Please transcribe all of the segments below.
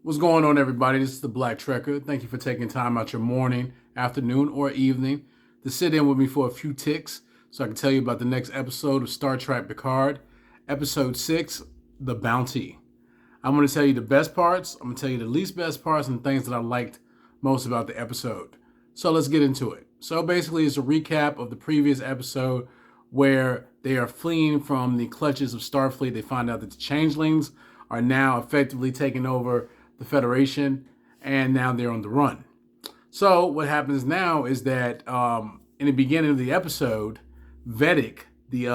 What's going on, everybody? This is the Black Trekker. Thank you for taking time out your morning, afternoon, or evening to sit in with me for a few ticks so I can tell you about the next episode of Star Trek Picard, Episode 6, The Bounty. I'm going to tell you the best parts, I'm going to tell you the least best parts, and things that I liked most about the episode. So let's get into it. So basically, it's a recap of the previous episode where they are fleeing from the clutches of Starfleet. They find out that the Changelings are now effectively taking over the Federation, and now they're on the run. So what happens now is that in the beginning of the episode, Vedic, the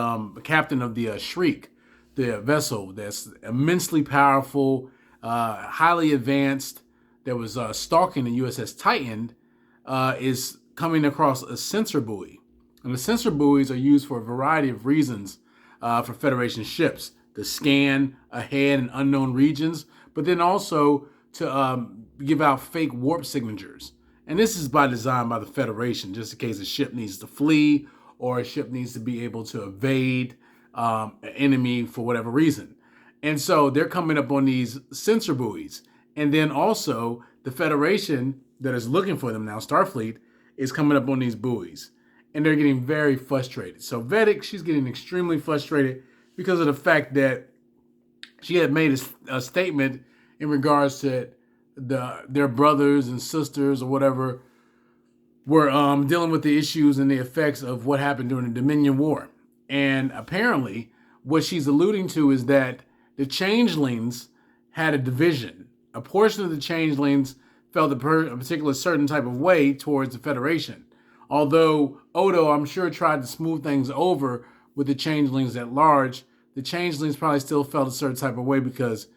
captain of the Shriek, the vessel that's immensely powerful, highly advanced, that was stalking the USS Titan, is coming across a sensor buoy. And the sensor buoys are used for a variety of reasons for Federation ships, to scan ahead in unknown regions, but then also to give out fake warp signatures. And this is by design by the Federation, just in case a ship needs to flee or a ship needs to be able to evade an enemy for whatever reason. And so they're coming up on these sensor buoys. And then also the Federation that is looking for them now, Starfleet, is coming up on these buoys. And they're getting very frustrated. So Vedic, she's getting extremely frustrated because of the fact that she had made a statement in regards to their brothers and sisters or whatever were dealing with the issues and the effects of what happened during the Dominion War. And apparently what she's alluding to is that the Changelings had a division. A portion of the Changelings felt a particular certain type of way towards the Federation. Although Odo, I'm sure, tried to smooth things over with the Changelings at large, the Changelings probably still felt a certain type of way because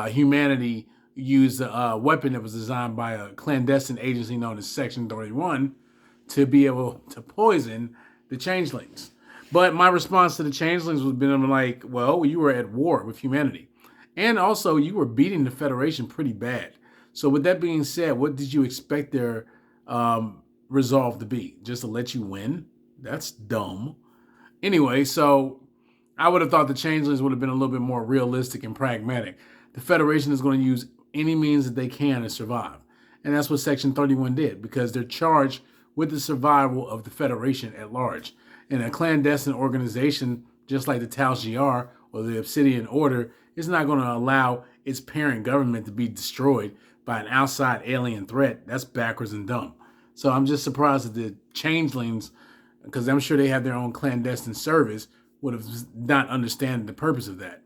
humanity used a weapon that was designed by a clandestine agency known as Section 31 to be able to poison the Changelings. But my response to the Changelings was been like, well, you were at war with humanity. And also, you were beating the Federation pretty bad. So with that being said, what did you expect their resolve to be? Just to let you win? That's dumb. Anyway, so I would have thought the Changelings would have been a little bit more realistic and pragmatic. The Federation is going to use any means that they can to survive. And that's what Section 31 did, because they're charged with the survival of the Federation at large. And a clandestine organization, just like the Tal Shiar or the Obsidian Order, is not going to allow its parent government to be destroyed by an outside alien threat. That's backwards and dumb. So I'm just surprised that the Changelings, because I'm sure they have their own clandestine service, would have not understand the purpose of that.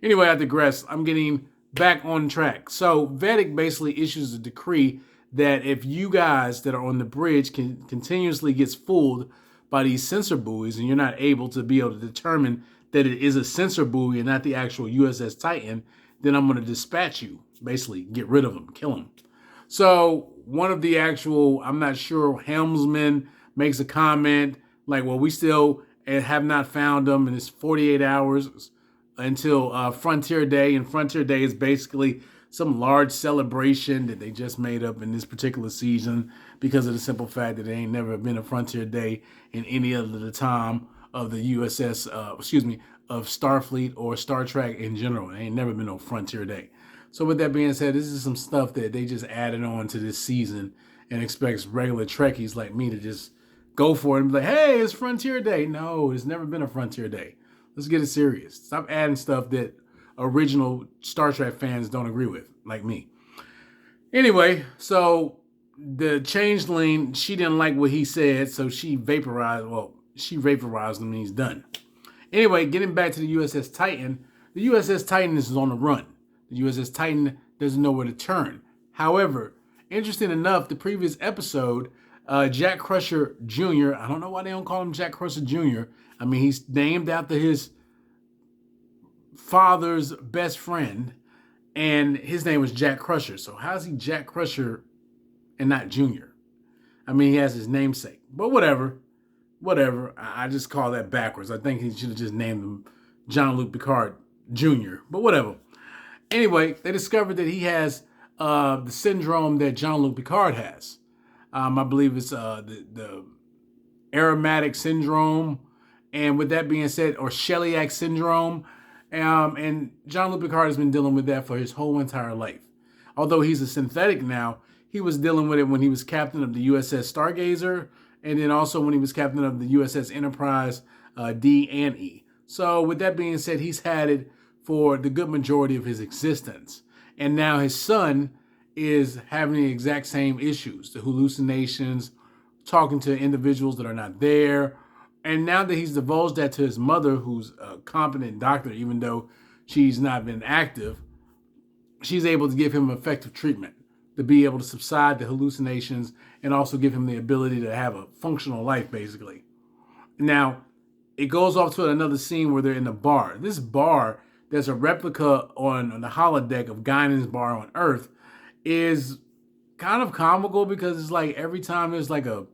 Anyway, I digress. I'm getting back on track. So Vedic basically issues a decree that if you guys that are on the bridge continuously gets fooled by these sensor buoys and you're not able to determine that it is a sensor buoy and not the actual USS Titan, then I'm going to dispatch you. Basically, get rid of them, kill them. So one of the actual, I'm not sure, helmsman makes a comment like, well, we still have not found them, and it's 48 hours until Frontier Day. And Frontier Day is basically some large celebration that they just made up in this particular season because of the simple fact that there ain't never been a Frontier Day in any other the time of the USS, of Starfleet or Star Trek in general. There ain't never been no Frontier Day. So with that being said, this is some stuff that they just added on to this season and expects regular Trekkies like me to just go for it and be like, hey, it's Frontier Day. No, it's never been a Frontier Day. Let's get it serious. Stop adding stuff that original Star Trek fans don't agree with, like me. Anyway, so the Changeling, she didn't like what he said, so she vaporized him and he's done. Anyway, getting back to the USS Titan, the USS Titan is on the run. The USS Titan doesn't know where to turn. However, interesting enough, the previous episode, Jack Crusher Jr., I don't know why they don't call him Jack Crusher Jr. I mean, he's named after his father's best friend, and his name was Jack Crusher. So how's he Jack Crusher and not Jr.? I mean, he has his namesake. But whatever. I just call that backwards. I think he should have just named him Jean-Luc Picard Jr., but whatever. Anyway, they discovered that he has the syndrome that Jean-Luc Picard has. I believe it's the aromatic syndrome. And with that being said, or celiac syndrome. And Jean-Luc Picard has been dealing with that for his whole entire life. although he's a synthetic now, he was dealing with it when he was captain of the USS Stargazer, and then also when he was captain of the USS Enterprise D and E. So with that being said, he's had it for the good majority of his existence. And now his son is having the exact same issues, the hallucinations, talking to individuals that are not there. And now that he's divulged that to his mother, who's a competent doctor, even though she's not been active, she's able to give him effective treatment to be able to subside the hallucinations and also give him the ability to have a functional life, basically. Now, it goes off to another scene where they're in a bar. This bar, there's a replica on the holodeck of Guinan's bar on Earth, is kind of comical because it's like every time there's like a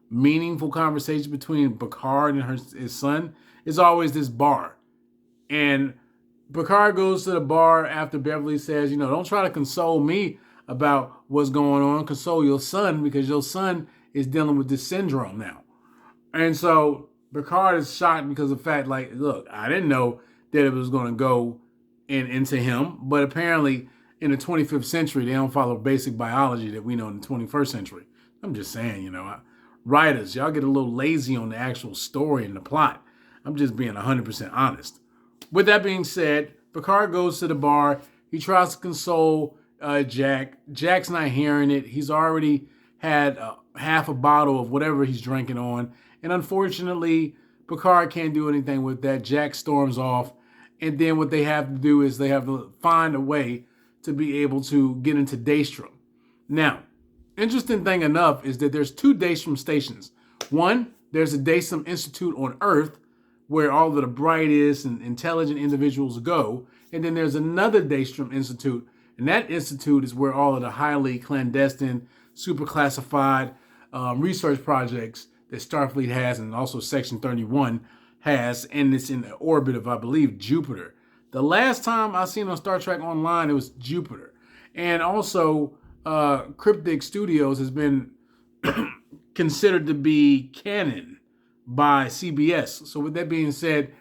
meaningful conversation between Picard and his son, it's always this bar. And Picard goes to the bar after Beverly says, don't try to console me about what's going on. Console your son because your son is dealing with this syndrome now. And so Picard is shocked because of the fact, like, look, I didn't know that it was going to go into him. But apparently in the 25th century, they don't follow basic biology that we know in the 21st century. I'm just saying, writers, y'all get a little lazy on the actual story and the plot. I'm just being 100% honest. With that being said, Picard goes to the bar. He tries to console Jack. Jack's not hearing it. He's already had half a bottle of whatever he's drinking on. And unfortunately, Picard can't do anything with that. Jack storms off. And then what they have to do is they have to find a way to be able to get into Daystrom. Now, interesting thing enough is that there's 2 Daystrom stations. One, there's a Daystrom Institute on Earth where all of the brightest and intelligent individuals go. And then there's another Daystrom Institute. And that institute is where all of the highly clandestine, super classified research projects that Starfleet has, and also Section 31 has, and it's in the orbit of, I believe, Jupiter. The last time I seen on Star Trek Online, it was Jupiter. And also, Cryptic Studios has been considered to be canon by CBS. So with that being said,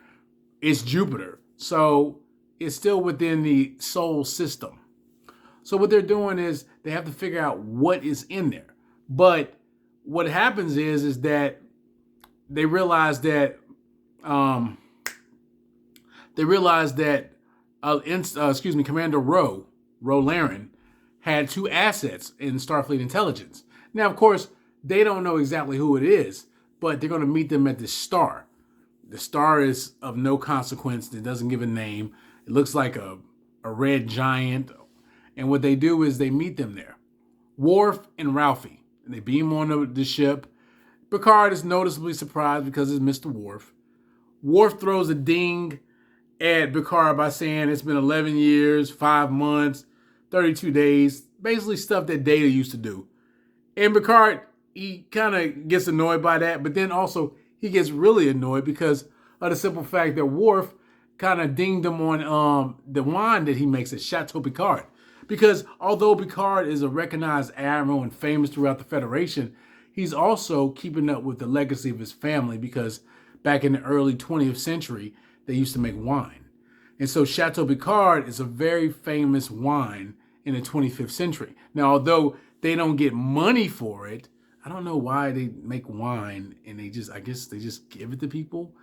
it's Jupiter. So it's still within the Sol system. So what they're doing is they have to figure out what is in there. But what happens is that they realize that Commander Ro Laren had 2 assets in Starfleet intelligence. Now, of course, they don't know exactly who it is, but they're going to meet them at this star. The star is of no consequence. It doesn't give a name. It looks like a red giant. And what they do is they meet them there. Worf and Ralphie. And they beam on the ship. Picard is noticeably surprised because it's Mr. Worf. Worf throws a ding at Picard by saying it's been 11 years, 5 months, 32 days. Basically stuff that Data used to do. And Picard, he kind of gets annoyed by that. But then also he gets really annoyed because of the simple fact that Worf kind of dinged him on the wine that he makes at Chateau Picard. Because although Picard is a recognized admiral and famous throughout the Federation, he's also keeping up with the legacy of his family because back in the early 20th century, they used to make wine. And so Chateau Picard is a very famous wine in the 25th century. Now, although they don't get money for it, I don't know why they make wine and I guess they just give it to people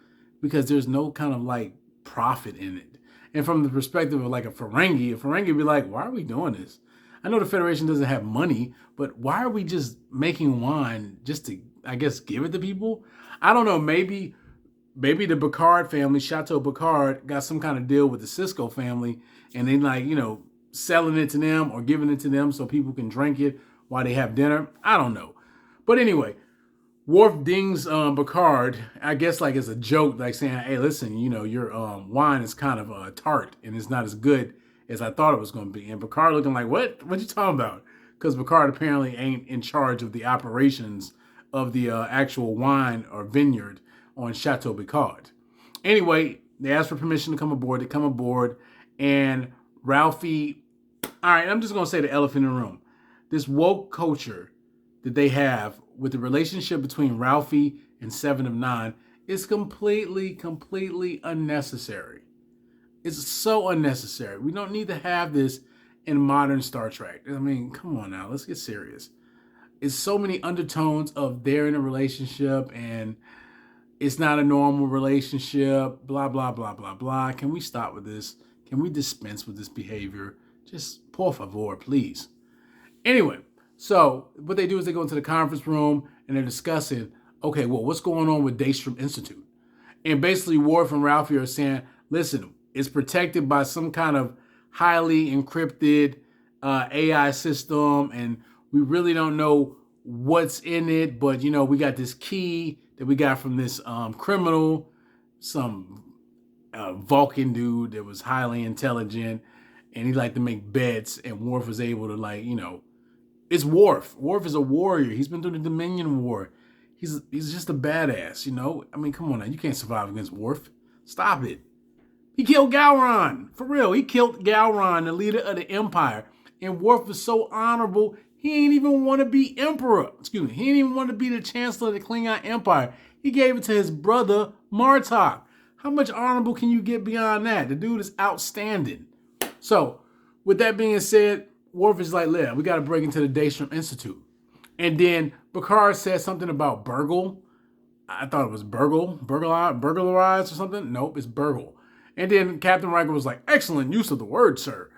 because there's no kind of like profit in it. And from the perspective of like a Ferengi would be like, why are we doing this? I know the Federation doesn't have money, but why are we just making wine just to, I guess, give it to people? I don't know. Maybe the Picard family, Chateau Picard, got some kind of deal with the Cisco family and they like, selling it to them or giving it to them so people can drink it while they have dinner. I don't know. But anyway, Worf dings Picard, I guess like as a joke, like saying, hey, listen, your wine is kind of tart and it's not as good as I thought it was going to be. And Picard looking like, what you talking about? Because Picard apparently ain't in charge of the operations of the actual wine or vineyard on Chateau Picard. Anyway, they ask for permission to come aboard. They come aboard and Ralphie, all right, I'm just going to say the elephant in the room. This woke culture that they have with the relationship between Ralphie and Seven of Nine is completely unnecessary. It's so unnecessary. We don't need to have this in modern Star Trek. I mean, come on now, let's get serious. It's so many undertones of they're in a relationship and it's not a normal relationship, blah, blah, blah, blah, blah. Can we stop with this? Can we dispense with this behavior? Just por favor, please. Anyway, so what they do is they go into the conference room and they're discussing, okay, well, what's going on with Daystrom Institute? And basically Worf and Ralphie are saying, listen, it's protected by some kind of highly encrypted AI system, and we really don't know what's in it, but we got this key that we got from this criminal, some Vulcan dude that was highly intelligent, and he liked to make bets, and Worf was able to it's Worf. Worf is a warrior. He's been through the Dominion War. He's just a badass, I mean, come on now. You can't survive against Worf. Stop it. He killed Gowron. For real. He killed Gowron, the leader of the Empire. And Worf was so honorable, he ain't even want to be emperor. He ain't even want to be the chancellor of the Klingon Empire. He gave it to his brother, Martok. How much honorable can you get beyond that? The dude is outstanding. So, with that being said, Worf is like, we got to break into the Daystrom Institute. And then Picard said something about burgle. I thought it was burglarize or something. Nope, it's burgle. And then Captain Riker was like, excellent use of the word, sir.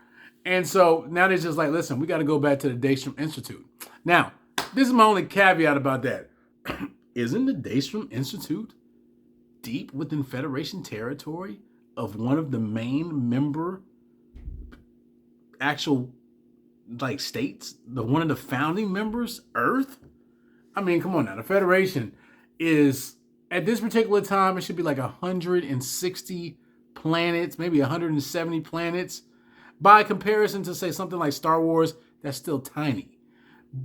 And so now they're just like, listen, we got to go back to the Daystrom Institute. Now, this is my only caveat about that. Isn't the Daystrom Institute deep within Federation territory of one of the main member actual states? One of the founding members, Earth? I mean, come on now. The Federation is, at this particular time, it should be like 160 planets, maybe 170 planets. By comparison to, say, something like Star Wars, that's still tiny.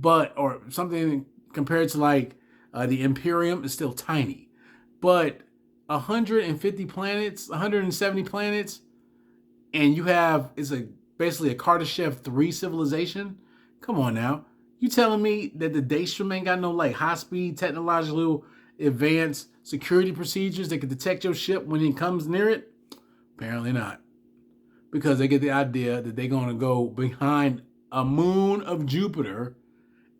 Or something compared to the Imperium is still tiny. But 150 planets, 170 planets, and you have, basically a Kardashev 3 civilization? Come on now. You telling me that the Daystrom ain't got no high-speed, technological, advanced security procedures that can detect your ship when it comes near it? Apparently not. Because they get the idea that they're going to go behind a moon of Jupiter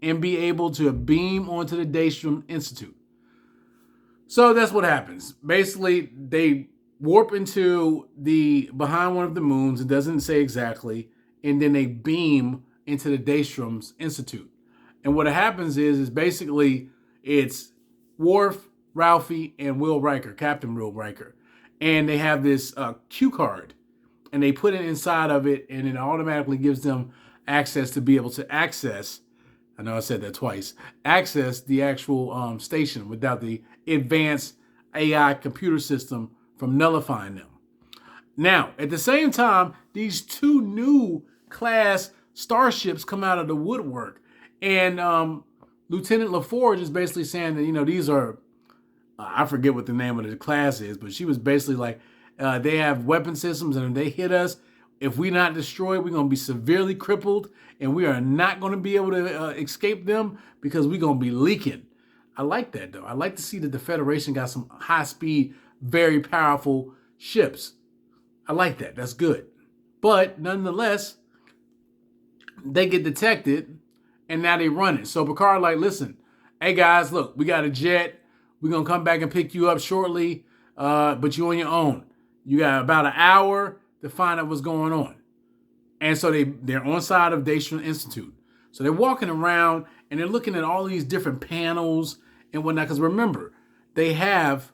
and be able to beam onto the Daystrom Institute. So that's what happens. Basically, they warp into behind one of the moons. It doesn't say exactly. And then they beam into the Daystrom Institute. And what happens is basically it's Worf, Ralphie, and Will Riker, Captain Will Riker. And they have this cue card. And they put it inside of it, and it automatically gives them access to be able to access, I know I said that twice, access the actual station without the advanced AI computer system from nullifying them. Now, at the same time, these 2 new class starships come out of the woodwork. And Lieutenant Laforge is basically saying that, these are, I forget what the name of the class is, but she was basically like, they have weapon systems, and if they hit us, if we're not destroyed, we're going to be severely crippled, and we are not going to be able to escape them because we're going to be leaking. I like that, though. I like to see that the Federation got some high-speed, very powerful ships. I like that. That's good. But nonetheless, they get detected, and now they run it. So Picard listen, hey, guys, look, we got a jet. We're going to come back and pick you up shortly, but you're on your own. You got about an hour to find out what's going on. And so they're on side of Daystrom Institute. So they're walking around and they're looking at all these different panels and whatnot. Because remember, they have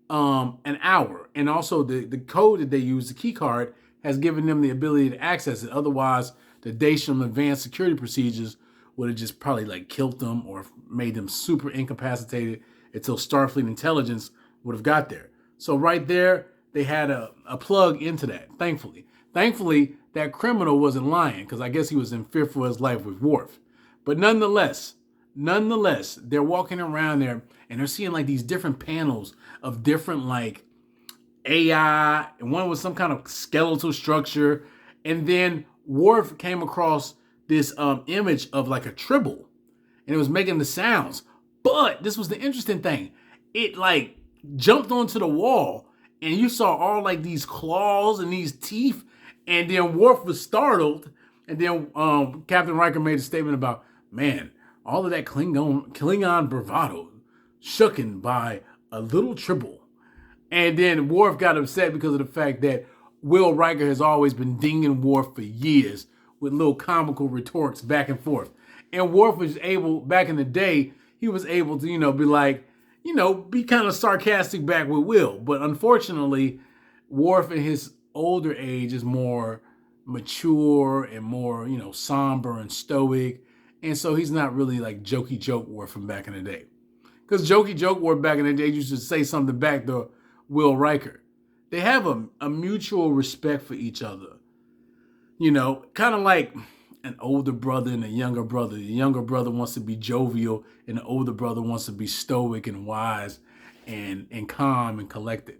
an hour. And also the code that they use, the key card, has given them the ability to access it. Otherwise, the Daystrom advanced security procedures would have just probably killed them or made them super incapacitated until Starfleet intelligence would have got there. So right there, they had a plug into that, thankfully. Thankfully, that criminal wasn't lying, because I guess he was in fear for his life with Worf. But nonetheless, they're walking around there, and they're seeing these different panels of different AI, and one was some kind of skeletal structure. And then Worf came across this image of a tribble, and it was making the sounds. But this was the interesting thing. It jumped onto the wall, and you saw all these claws and these teeth, and then Worf was startled, And then Captain Riker made a statement about, man, all of that Klingon bravado shooken by a little tribble. And then Worf got upset because of the fact that Will Riker has always been dinging Worf for years with little comical retorts back and forth. And Worf was able, back in the day, he was able to, be like, be kind of sarcastic back with Will. But unfortunately, Worf in his older age is more mature and more, somber and stoic. And so he's not really like jokey joke Worf from back in the day. Because jokey joke Worf back in the day used to say something back to Will Riker. They have a mutual respect for each other. Kind of like an older brother and a younger brother. The younger brother wants to be jovial and the older brother wants to be stoic and wise and calm and collected.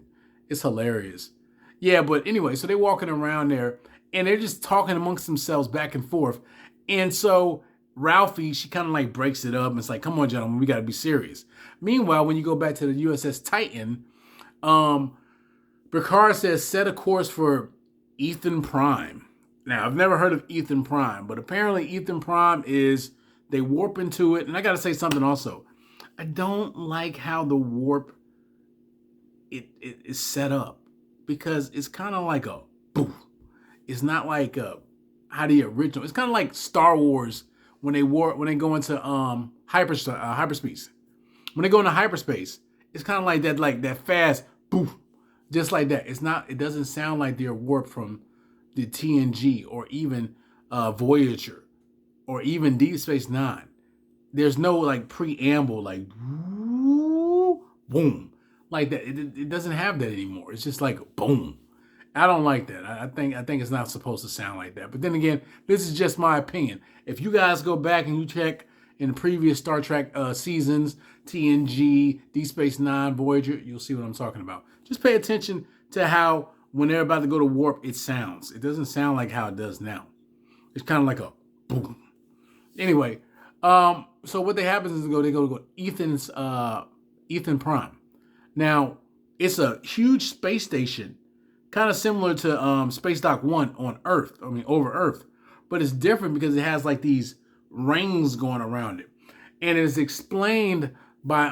It's hilarious. Yeah, but anyway, so they're walking around there and they're just talking amongst themselves back and forth. And so Ralphie, she kind of like breaks it up and it's like, come on, gentlemen, we got to be serious. Meanwhile, when you go back to the USS Titan, Picard says, set a course for Ethan Prime. Now, I've never heard of Ethan Prime, but apparently Ethan Prime is, they warp into it. And I got to say something also. I don't like how the warp is set up because it's kind of like a boof. It's not like how the original. It's kind of like Star Wars when they go into hyperspace. When they go into hyperspace, it's kind of like that fast boof, just like that. It's not. It doesn't sound like they're warped from the TNG or even Voyager or even Deep Space Nine. There's no like preamble like boom like that. It doesn't have that anymore. It's just like boom. I don't like that. I think it's not supposed to sound like that. But then again, this is just my opinion. If you guys go back and you check in the previous Star Trek seasons, TNG, Deep Space Nine, Voyager, you'll see what I'm talking about. Just pay attention to how when they're about to go to warp, it sounds. It doesn't sound like how it does now. It's kind of like a boom. Anyway, so what they happens is they go Ethan Prime. Now, it's a huge space station, kind of similar to Space Dock 1 on Earth. Over Earth. But it's different because it has like these rings going around it. And it is explained by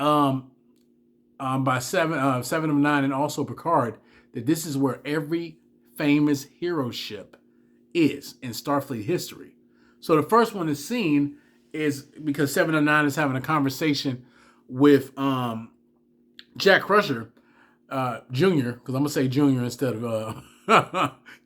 Seven of Nine and also Picard that this is where every famous hero ship is in Starfleet history. So the first one is seen is because 7 of 9 is having a conversation with Jack Crusher Jr., because I'm going to say Jr. instead of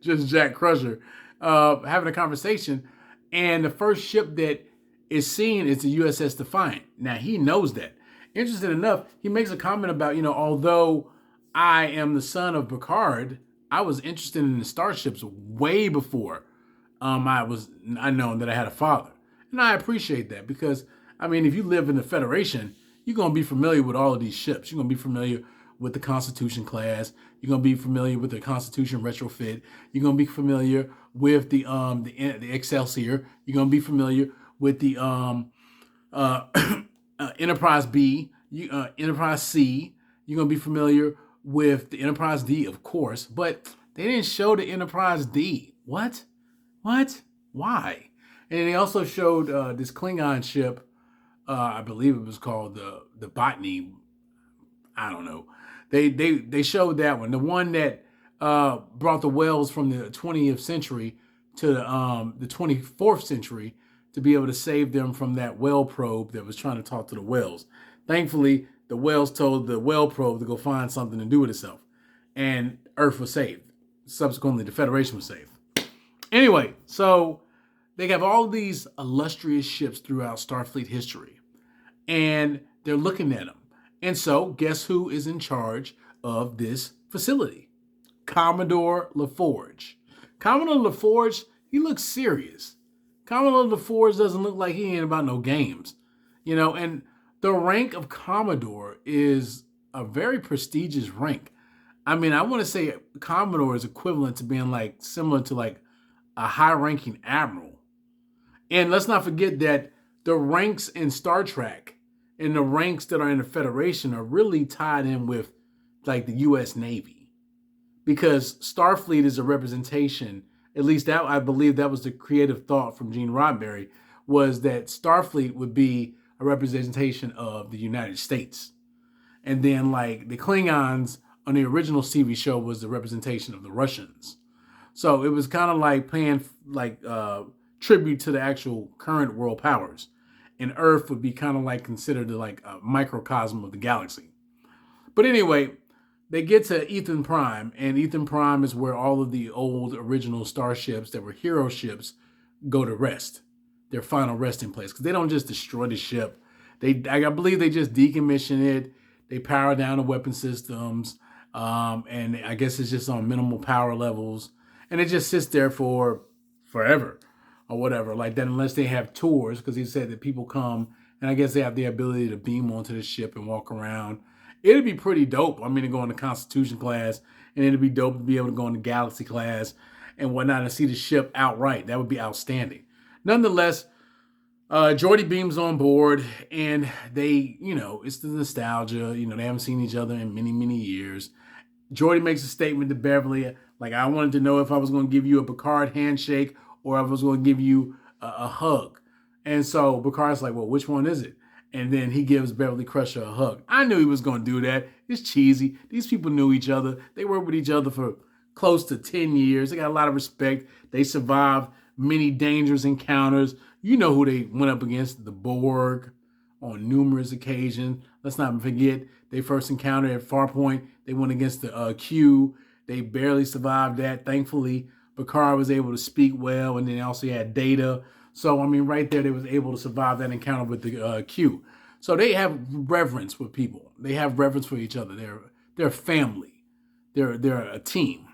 just Jack Crusher, having a conversation. And the first ship that is seen is the USS Defiant. Now, he knows that. Interesting enough, he makes a comment about, although I am the son of Picard, I was interested in the starships way before I known that I had a father. And I appreciate that because, if you live in the Federation, you're going to be familiar with all of these ships. You're going to be familiar with the Constitution class. You're going to be familiar with the Constitution retrofit. You're going to be familiar with the Excelsior. You're going to be familiar with the Enterprise B, Enterprise C. You're going to be familiar with the Enterprise D, of course, but they didn't show the Enterprise D. What? Why? And they also showed this Klingon ship. I believe it was called the Botany. I don't know. They showed that one, the one that brought the whales from the 20th century to the 24th century to be able to save them from that whale probe that was trying to talk to the whales. Thankfully, the whales told the whale probe to go find something to do with itself, and Earth was saved. Subsequently, the Federation was saved. Anyway, so they have all these illustrious ships throughout Starfleet history, and they're looking at them. And so, guess who is in charge of this facility? Commodore Laforge. Commodore Laforge, he looks serious. Commodore Laforge doesn't look like he ain't about no games. And the rank of Commodore is a very prestigious rank. I want to say Commodore is equivalent to being similar to a high-ranking admiral. And let's not forget that the ranks in Star Trek and the ranks that are in the Federation are really tied in with the U.S. Navy, because Starfleet is a representation, at least that I believe that was the creative thought from Gene Roddenberry, was that Starfleet would be a representation of the United States. And then like the Klingons on the original TV show was the representation of the Russians. So it was kind of like paying like tribute to the actual current world powers. And Earth would be kind of like considered like a microcosm of the galaxy. But anyway, they get to Ethan Prime, and Ethan Prime is where all of the old original starships that were hero ships go to rest, their final resting place, because they don't just destroy the ship. I believe they just decommission it. They power down the weapon systems, and I guess it's just on minimal power levels, and it just sits there for forever or whatever, like that, unless they have tours, because he said that people come, and I guess they have the ability to beam onto the ship and walk around. It'd be pretty dope. I mean, to go in the Constitution class, and it'd be dope to be able to go in the Galaxy class and whatnot and see the ship outright. That would be outstanding. Nonetheless, Geordi beams on board, and they, it's the nostalgia. They haven't seen each other in many, many years. Geordi makes a statement to Beverly, like, I wanted to know if I was going to give you a Picard handshake or if I was going to give you a hug. And so Picard's like, well, which one is it? And then he gives Beverly Crusher a hug. I knew he was going to do that. It's cheesy. These people knew each other. They worked with each other for close to 10 years. They got a lot of respect. They survived many dangerous encounters. You know who they went up against, the Borg, on numerous occasions. Let's not forget they first encounter at Farpoint. They went against the Q. They barely survived that. Thankfully, Picard was able to speak well, and then also had Data. So, I mean, right there, they was able to survive that encounter with the Q. So they have reverence for people. They have reverence for each other. They're family. They're a team.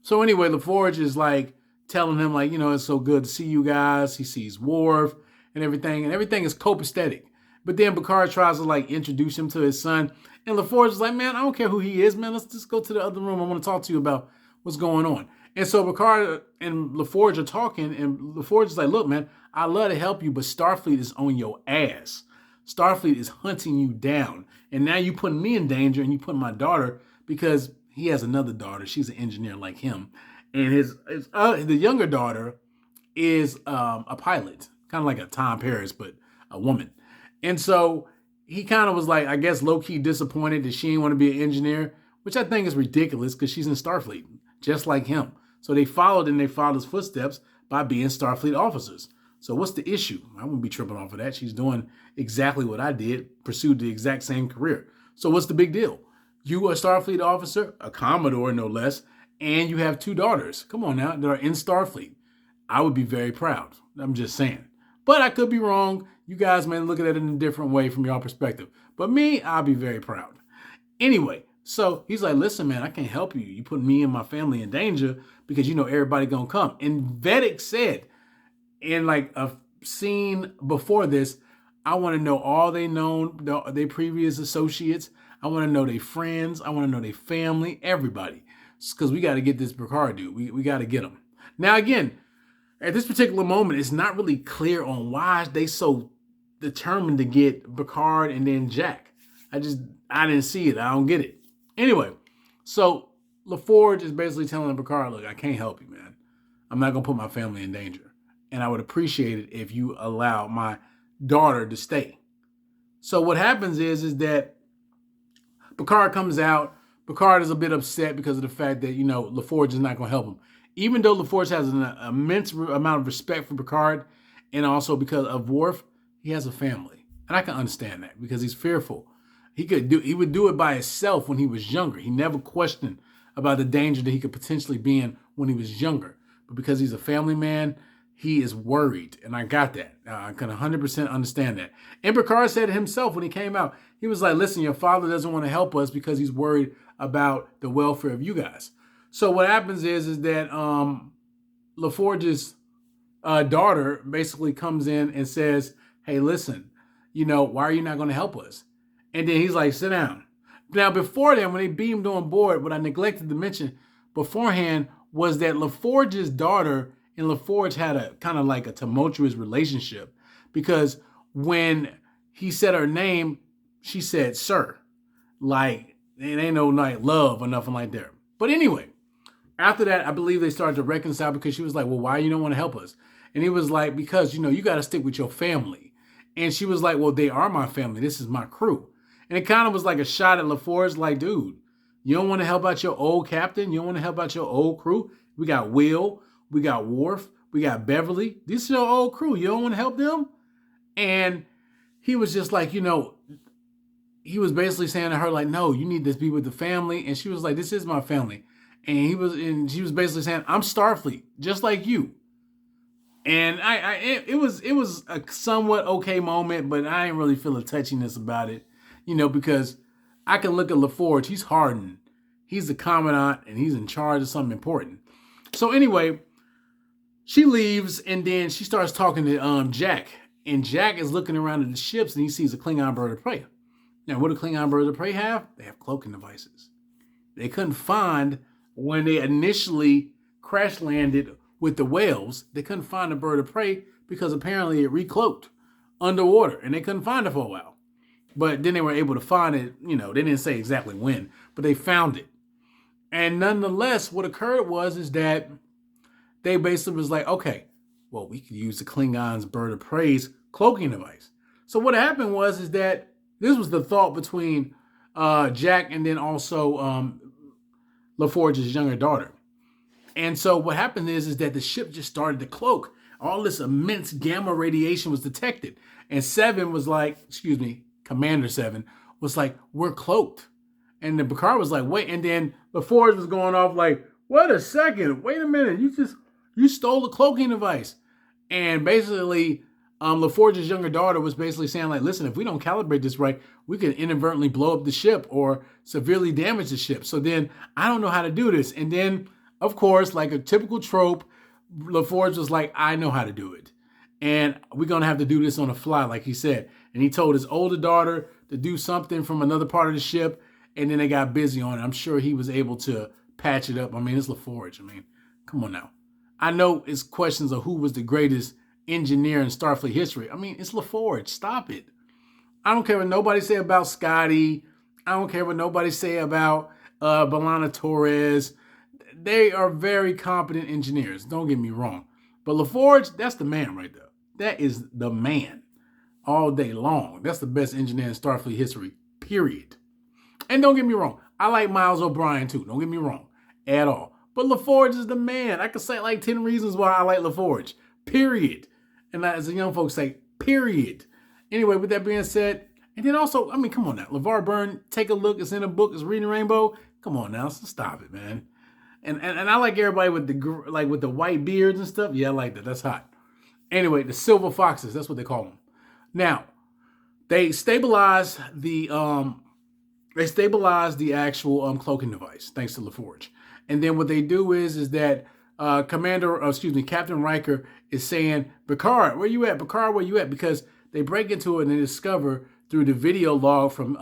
So anyway, Laforge is like telling him, like, it's so good to see you guys. He sees Worf and everything is copacetic. But then Picard tries to like introduce him to his son, and Laforge is like, man, I don't care who he is, man. Let's just go to the other room. I want to talk to you about what's going on. And so Picard and Laforge are talking, and Laforge is like, look, man, I love to help you, but Starfleet is on your ass. Starfleet is hunting you down. And now you putting me in danger, and you putting my daughter, because he has another daughter. She's an engineer like him. And the younger daughter is a pilot, kind of like a Tom Paris, but a woman. And so he kind of was like, I guess, low-key disappointed that she didn't want to be an engineer, which I think is ridiculous because she's in Starfleet, just like him. So they followed his footsteps by being Starfleet officers. So what's the issue? I wouldn't be tripping off of that. She's doing exactly what I did, pursued the exact same career. So what's the big deal? You are a Starfleet officer, a Commodore no less, and you have 2 daughters. Come on now, that are in Starfleet. I would be very proud. I'm just saying. But I could be wrong. You guys may look at it in a different way from your perspective. But me, I'll be very proud. Anyway, so he's like, listen, man, I can't help you. You put me and my family in danger because everybody gonna come. And Vedic said in like a scene before this, I want to know all their previous associates. I want to know their friends. I want to know their family, everybody. Because we got to get this Picard dude. We got to get him. Now, again, at this particular moment, it's not really clear on why they so determined to get Picard and then Jack. I didn't see it. I don't get it. Anyway, so Laforge is basically telling Picard, look, I can't help you, man. I'm not going to put my family in danger. And I would appreciate it if you allow my daughter to stay. So what happens is that Picard comes out. Picard is a bit upset because of the fact that, Laforge is not going to help him. Even though Laforge has an immense amount of respect for Picard, and also because of Worf, he has a family. And I can understand that because he's fearful. He would do it by himself when he was younger. He never questioned about the danger that he could potentially be in when he was younger. But because he's a family man, he is worried. And I got that. I can 100% understand that. And Picard said it himself when he came out. He was like, listen, your father doesn't want to help us because he's worried about the welfare of you guys. So what happens is that Laforge's daughter basically comes in and says, hey, listen, why are you not going to help us? And then he's like, sit down. Now, before then, when they beamed on board, what I neglected to mention beforehand was that Laforge's daughter and Laforge had a kind of like a tumultuous relationship because when he said her name, she said, sir. Like, it ain't no like love or nothing like that. But anyway, After that, I believe they started to reconcile because she was like, well, why you don't want to help us? And he was like, because, you got to stick with your family. And she was like, well, they are my family. This is my crew. And it kind of was like a shot at Laforge, like, dude, you don't want to help out your old captain? You don't want to help out your old crew? We got Will, we got Worf, we got Beverly. This is your old crew. You don't want to help them? And he was just like, he was basically saying to her, like, no, you need to be with the family. And she was like, this is my family. And she was basically saying, I'm Starfleet, just like you. And it was a somewhat okay moment, but I didn't really feel a touchiness about it, because I can look at Laforge. He's hardened. He's the commandant, and he's in charge of something important. So anyway, she leaves, and then she starts talking to Jack. And Jack is looking around at the ships, and he sees a Klingon bird of prey. Now, what do Klingon birds of prey have? They have cloaking devices. They couldn't find, when they initially crash landed with the whales, they couldn't find the bird of prey because apparently it recloaked underwater, and they couldn't find it for a while. But then they were able to find it, they didn't say exactly when, but they found it. And nonetheless, what occurred is that they basically was like, okay, well, we could use the Klingons' bird of prey's cloaking device. So what happened is that this was the thought between Jack and then also Laforge's younger daughter. And so what happened is that the ship just started to cloak. All this immense gamma radiation was detected. And Commander 7 was like, we're cloaked. And then Picard was like, wait. And then Laforge was going off like, wait a second. Wait a minute. You stole the cloaking device. And basically, Laforge's younger daughter was basically saying, like, listen, if we don't calibrate this right, we could inadvertently blow up the ship or severely damage the ship. So then I don't know how to do this. And then, of course, like a typical trope, Laforge was like, I know how to do it. And we're going to have to do this on the fly, like he said. And he told his older daughter to do something from another part of the ship. And then they got busy on it. I'm sure he was able to patch it up. I mean, it's Laforge. I mean, come on now. I know it's questions of who was the greatest engineer in Starfleet history. I mean, it's Laforge. Stop it. I don't care what nobody say about Scotty. I don't care what nobody say about B'Elanna Torres. They are very competent engineers. Don't get me wrong. But Laforge, that's the man right there. That is the man all day long. That's the best engineer in Starfleet history, period. And don't get me wrong. I like Miles O'Brien too. Don't get me wrong at all. But Laforge is the man. I could say like 10 reasons why I like Laforge, period. And as the young folks say, period. Anyway, with that being said, and then also, I mean, come on now. LeVar Burton, take a look. It's in a book. It's Reading Rainbow. Come on now. Stop it, man. And I like everybody with the white beards and stuff. Yeah, I like that. That's hot. Anyway, the Silver Foxes. That's what they call them. Now, they stabilized the actual cloaking device, thanks to Laforge. And then what they do is that Captain Riker is saying, Picard, where you at? Picard, where you at? Because they break into it and they discover through the video log from,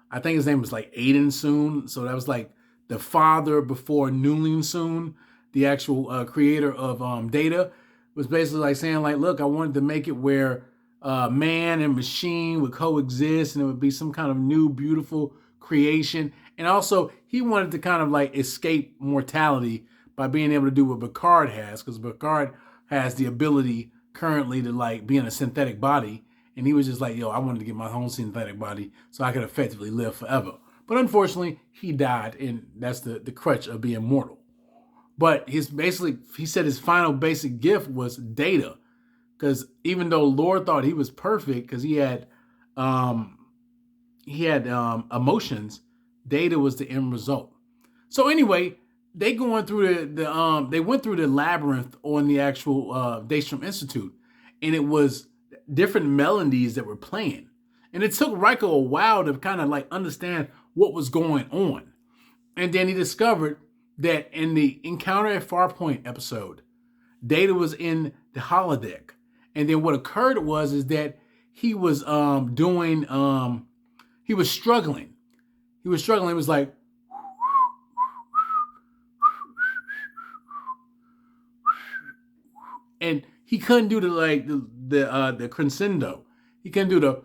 I think his name was like Aiden Soon. So that was like the father before Newling Soon, the actual creator of Data, was basically like saying like, look, I wanted to make it where man and machine would coexist and it would be some kind of new, beautiful creation. And also he wanted to kind of like escape mortality by being able to do what Picard has, because Picard has the ability currently to like be in a synthetic body. And he was just like, yo, I wanted to get my own synthetic body so I could effectively live forever. But unfortunately, he died, and that's the crutch of being mortal. But he said his final basic gift was Data. Because even though Lord thought he was perfect because he had emotions, Data was the end result. So anyway, they went through the labyrinth on the actual Daystrom Institute, and it was different melodies that were playing. And it took Riker a while to kind of like understand what was going on. And then he discovered that in the Encounter at Farpoint episode, Data was in the holodeck. And then what occurred is that he was he was struggling. He was struggling. It was like, and he couldn't do the crescendo. He couldn't do the,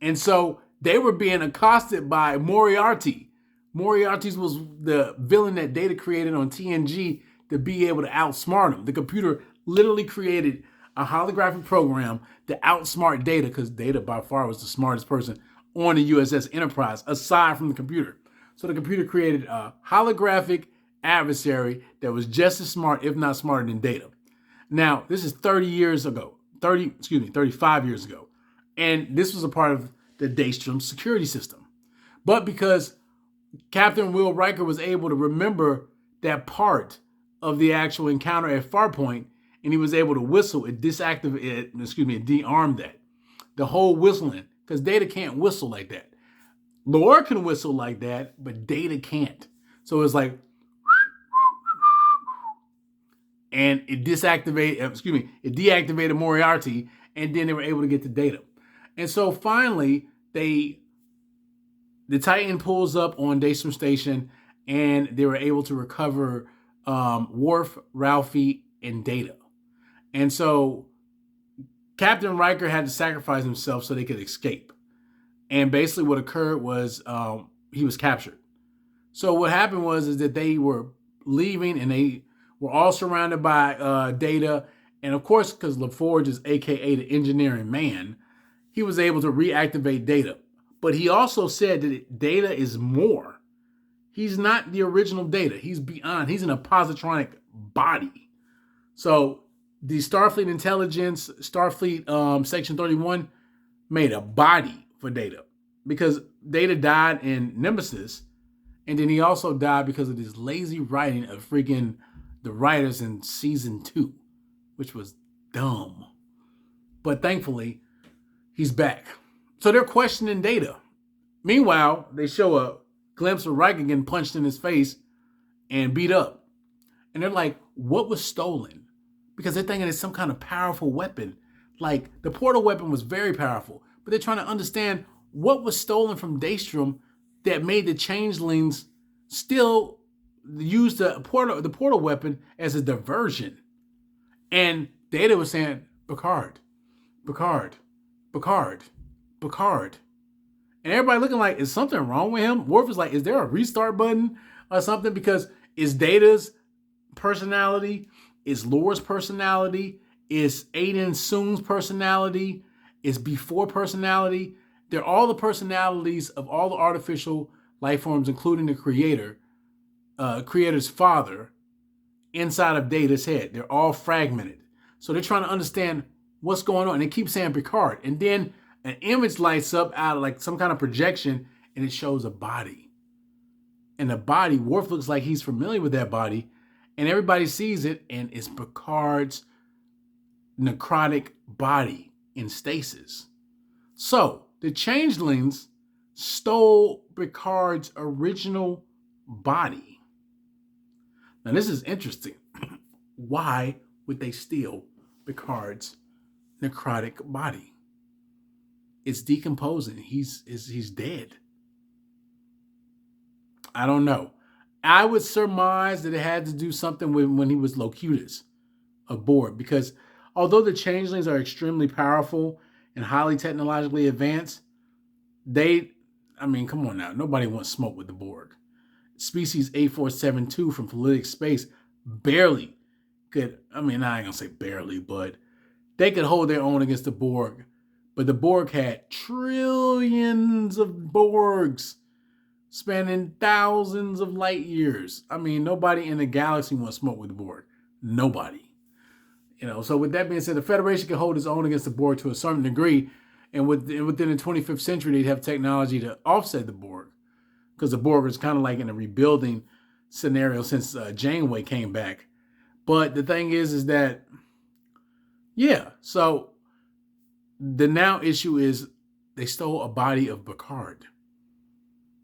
and so they were being accosted by Moriarty. Moriarty's was the villain that Data created on TNG to be able to outsmart him. The computer literally created a holographic program to outsmart Data, because Data by far was the smartest person on the USS Enterprise, aside from the computer. So the computer created a holographic adversary that was just as smart, if not smarter than Data. Now, this is 35 years ago. And this was a part of the Daystrom security system. But because Captain Will Riker was able to remember that part of the actual encounter at Farpoint, and he was able to whistle, it dearmed that. The whole whistling, because Data can't whistle like that. Lore can whistle like that, but Data can't. So it's like, and it deactivated Moriarty, and then they were able to get to Data. And so finally, the Titan pulls up on Daystrom Station, and they were able to recover Worf, Ralphie, and Data. And so Captain Riker had to sacrifice himself so they could escape. And basically what occurred was he was captured. So what happened was that they were leaving, and they were all surrounded by Data. And of course, because Laforge is AKA the engineering man, he was able to reactivate Data. But he also said that Data is more. He's not the original Data. He's beyond. He's in a positronic body. So the Starfleet Intelligence, Starfleet Section 31 made a body for Data, because Data died in Nemesis, and then he also died because of this lazy writing of freaking the writers in season 2, which was dumb. But thankfully, he's back. So they're questioning Data. Meanwhile, they show a glimpse of Riker getting punched in his face and beat up. And they're like, what was stolen? Because they're thinking it's some kind of powerful weapon. Like, the portal weapon was very powerful, but they're trying to understand what was stolen from Daystrom that made the Changelings still use the portal weapon as a diversion. And Data was saying, Picard. And everybody looking like, is something wrong with him? Worf is like, is there a restart button or something? Because is Data's personality, is Lore's personality, is Aiden Soong's personality, is B4 personality. They're all the personalities of all the artificial life forms, including the creator's father, inside of Data's head. They're all fragmented. So they're trying to understand what's going on. And they keep saying Picard. And then an image lights up out of like some kind of projection, and it shows a body. And the body, Worf looks like he's familiar with that body, and everybody sees it, and it's Picard's necrotic body in stasis. So the Changelings stole Picard's original body. Now this is interesting. Why would they steal Picard's necrotic body? It's decomposing. He's dead. I don't know. I would surmise that it had to do something with when he was Locutus aboard, because although the Changelings are extremely powerful and highly technologically advanced, come on now. Nobody wants smoke with the Borg. Species 8472 from Politic Space barely could, I ain't gonna say barely, but they could hold their own against the Borg. But the Borg had trillions of Borgs spanning thousands of light years. Nobody in the galaxy wants smoke with the Borg. Nobody. So with that being said, the Federation can hold its own against the Borg to a certain degree. And within the 25th century, they'd have technology to offset the Borg. Because the Borg is kind of like in a rebuilding scenario since Janeway came back. But the thing is that, so the now issue is they stole a body of Picard.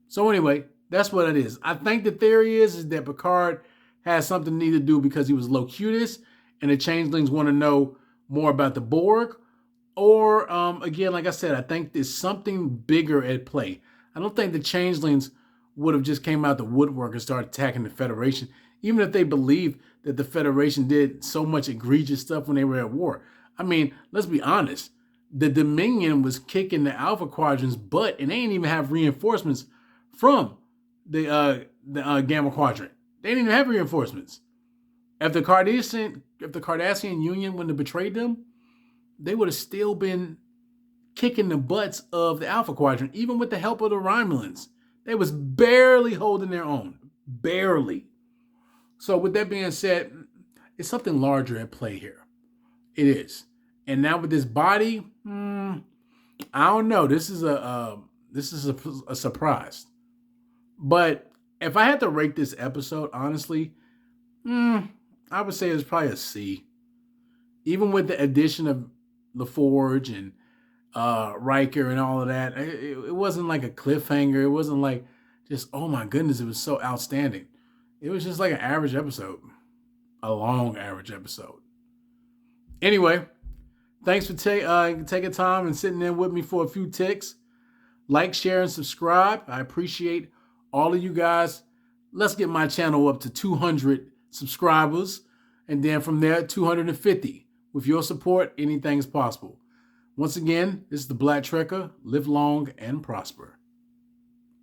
So anyway, that's what it is. I think the theory is that Picard has something to either do because he was Locutus and the Changelings want to know more about the Borg. Or, again, like I said, I think there's something bigger at play. I don't think the Changelings would have just came out the woodwork and started attacking the Federation, even if they believed that the Federation did so much egregious stuff when they were at war. Let's be honest. The Dominion was kicking the Alpha Quadrant's butt, and they didn't even have reinforcements from the Gamma Quadrant. They didn't even have reinforcements. If the Cardassian Union wouldn't have betrayed them, they would have still been kicking the butts of the Alpha Quadrant, even with the help of the Romulans. They was barely holding their own. Barely. So with that being said, it's something larger at play here. It is. And now with this body, I don't know. This is a surprise. But if I had to rate this episode, honestly, I would say it's probably a C. Even with the addition of LaForge and Riker and all of that, it wasn't like a cliffhanger. It wasn't like just, oh my goodness, it was so outstanding. It was just like an average episode. A long average episode. Anyway, thanks for taking time and sitting in with me for a few ticks. Like, share, and subscribe. I appreciate all of you guys. Let's get my channel up to 200 subscribers. And then from there, 250. With your support, anything is possible. Once again, this is the Black Trekker. Live long and prosper.